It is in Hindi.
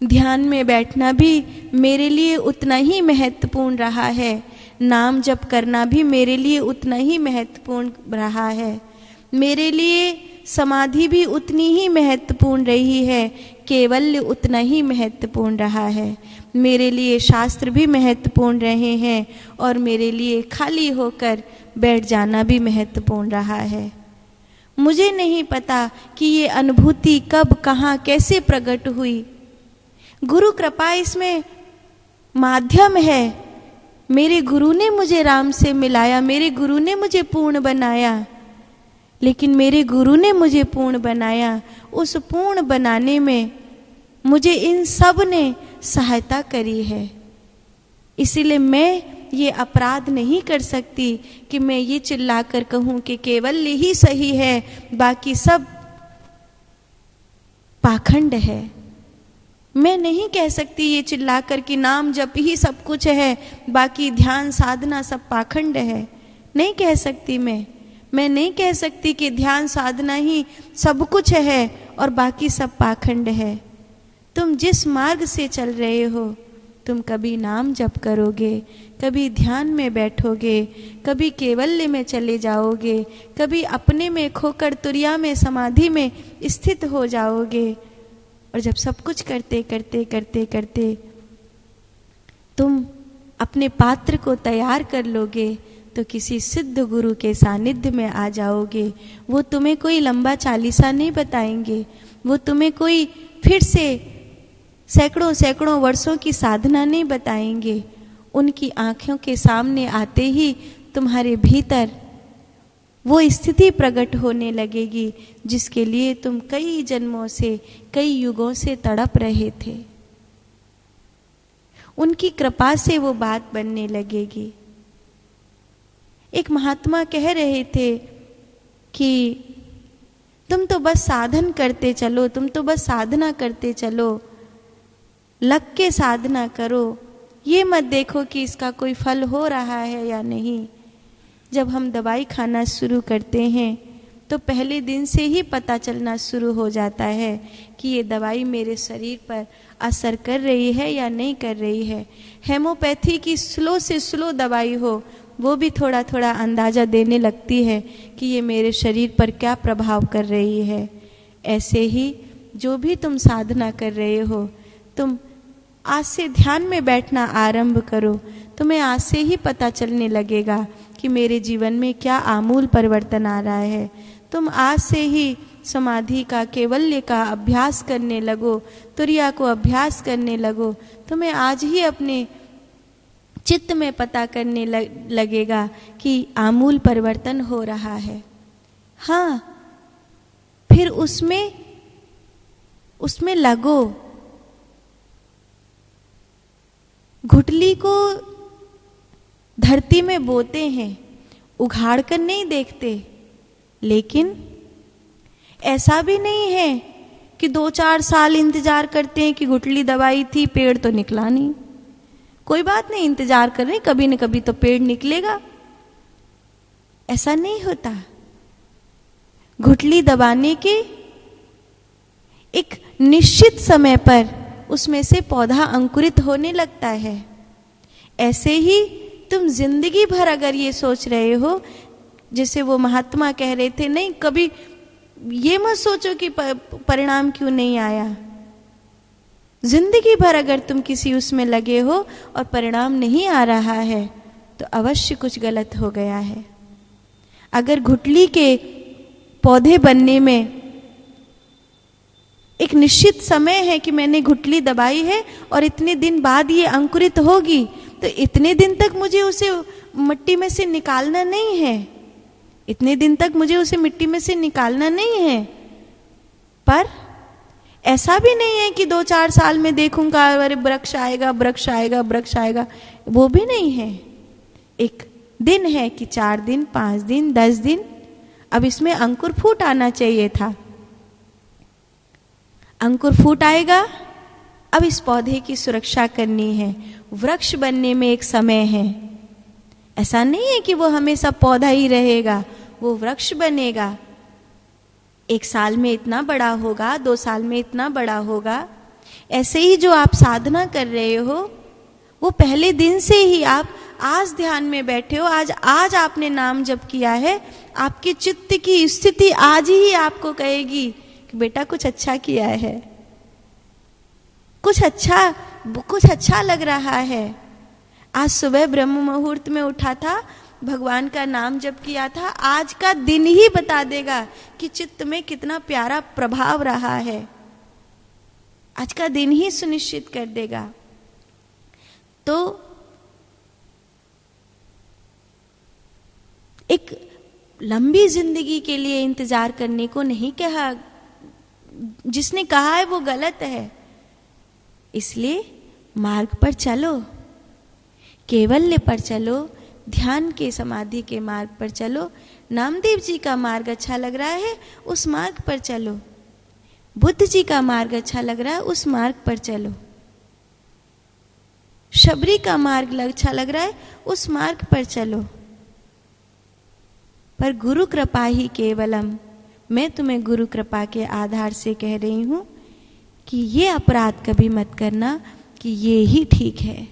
ध्यान में बैठना भी मेरे लिए उतना ही महत्वपूर्ण रहा है, नाम जप करना भी मेरे लिए उतना ही महत्वपूर्ण रहा है, मेरे लिए समाधि भी उतनी ही महत्वपूर्ण रही है, केवल्य उतना ही महत्वपूर्ण रहा है, मेरे लिए शास्त्र भी महत्वपूर्ण रहे हैं और मेरे लिए खाली होकर बैठ जाना भी महत्वपूर्ण रहा है। मुझे नहीं पता कि ये अनुभूति कब, कहाँ, कैसे प्रकट हुई। गुरु कृपा इसमें माध्यम है। मेरे गुरु ने मुझे राम से मिलाया, मेरे गुरु ने मुझे पूर्ण बनाया, लेकिन मेरे गुरु ने मुझे पूर्ण बनाया, उस पूर्ण बनाने में मुझे इन सब ने सहायता करी है। इसीलिए मैं ये अपराध नहीं कर सकती कि मैं ये चिल्लाकर कहूं कि केवल ही सही है, बाकी सब पाखंड है। मैं नहीं कह सकती ये चिल्लाकर कि नाम जप ही सब कुछ है, बाकी ध्यान साधना सब पाखंड है। नहीं कह सकती मैं नहीं कह सकती कि ध्यान साधना ही सब कुछ है और बाकी सब पाखंड है। तुम जिस मार्ग से चल रहे हो, तुम कभी नाम जप करोगे, कभी ध्यान में बैठोगे, कभी केवल्य में चले जाओगे, कभी अपने में खोकर तुरिया में समाधि में स्थित हो जाओगे। और जब सब कुछ करते करते करते करते तुम अपने पात्र को तैयार कर लोगे तो किसी सिद्ध गुरु के सानिध्य में आ जाओगे। वो तुम्हें कोई लंबा चालीसा नहीं बताएंगे, वो तुम्हें कोई फिर से सैकड़ों सैकड़ों वर्षों की साधना नहीं बताएंगे। उनकी आंखों के सामने आते ही तुम्हारे भीतर वो स्थिति प्रकट होने लगेगी जिसके लिए तुम कई जन्मों से, कई युगों से तड़प रहे थे। उनकी कृपा से वो बात बनने लगेगी। एक महात्मा कह रहे थे कि तुम तो बस साधन करते चलो, तुम तो बस साधना करते चलो, लग के साधना करो, ये मत देखो कि इसका कोई फल हो रहा है या नहीं। जब हम दवाई खाना शुरू करते हैं तो पहले दिन से ही पता चलना शुरू हो जाता है कि ये दवाई मेरे शरीर पर असर कर रही है या नहीं कर रही है। हेमोपैथी की स्लो से स्लो दवाई हो, वो भी थोड़ा थोड़ा अंदाज़ा देने लगती है कि ये मेरे शरीर पर क्या प्रभाव कर रही है। ऐसे ही जो भी तुम साधना कर रहे हो, तुम आज से ध्यान में बैठना आरंभ करो, तुम्हें आज से ही पता चलने लगेगा कि मेरे जीवन में क्या आमूल परिवर्तन आ रहा है। तुम आज से ही समाधि का, केवल्य का अभ्यास करने लगो, तुरिया को अभ्यास करने लगो। तुम्हें आज ही अपने चित्त में पता करने लगेगा कि आमूल परिवर्तन हो रहा है। हाँ, फिर उसमें लगो। घुटली को धरती में बोते हैं, उघाड़ कर नहीं देखते। लेकिन ऐसा भी नहीं है कि 2-4 साल इंतजार करते हैं कि गुठली दबाई थी, पेड़ तो निकला नहीं। कोई बात नहीं, इंतजार कर रहे, कभी न कभी तो पेड़ निकलेगा। ऐसा नहीं होता। घुटली दबाने के एक निश्चित समय पर उसमें से पौधा अंकुरित होने लगता है। ऐसे ही तुम जिंदगी भर अगर ये सोच रहे हो, जैसे वो महात्मा कह रहे थे, नहीं कभी ये मत सोचो कि परिणाम क्यों नहीं आया। जिंदगी भर अगर तुम किसी उसमें लगे हो और परिणाम नहीं आ रहा है तो अवश्य कुछ गलत हो गया है। अगर घुटली के पौधे बनने में एक निश्चित समय है कि मैंने घुटली दबाई है और इतने दिन बाद ये अंकुरित होगी, तो इतने दिन तक मुझे उसे मिट्टी में से निकालना नहीं है, इतने दिन तक मुझे उसे मिट्टी में से निकालना नहीं है। पर ऐसा भी नहीं है कि 2-4 साल में देखूंगा अरे वृक्ष आएगा, वृक्ष आएगा, वृक्ष आएगा, वो भी नहीं है। एक दिन है कि 4 दिन, 5 दिन, 10 दिन, अब इसमें अंकुर फूट आना चाहिए था। अंकुर फूट आएगा, अब इस पौधे की सुरक्षा करनी है। वृक्ष बनने में एक समय है। ऐसा नहीं है कि वो हमेशा पौधा ही रहेगा, वो वृक्ष बनेगा। 1 साल में इतना बड़ा होगा, 2 साल में इतना बड़ा होगा, ऐसे ही जो आप साधना कर रहे हो, वो पहले दिन से ही आप आज ध्यान में बैठे हो, आज आपने नाम जप किया है, आपके चित्त की स्थिति आज ही आपको कहेगी कि बेटा कुछ अच्छा किया है, कुछ अच्छा लग रहा है। आज सुबह ब्रह्म मुहूर्त में उठा था, भगवान का नाम जप किया था, आज का दिन ही बता देगा कि चित्त में कितना प्यारा प्रभाव रहा है। आज का दिन ही सुनिश्चित कर देगा। तो एक लंबी जिंदगी के लिए इंतजार करने को नहीं कहा, जिसने कहा है वो गलत है। इसलिए मार्ग पर चलो, केवल्य पर चलो, ध्यान के समाधि के मार्ग पर चलो। नामदेव जी का मार्ग अच्छा लग रहा है, उस मार्ग पर चलो। बुद्ध जी का मार्ग अच्छा लग रहा है, उस मार्ग पर चलो। शबरी का मार्ग अच्छा लग रहा है, उस मार्ग पर चलो। पर गुरु कृपा ही केवलम, मैं तुम्हें गुरु कृपा के आधार से कह रही हूं कि ये अपराध कभी मत करना कि ये ही ठीक है।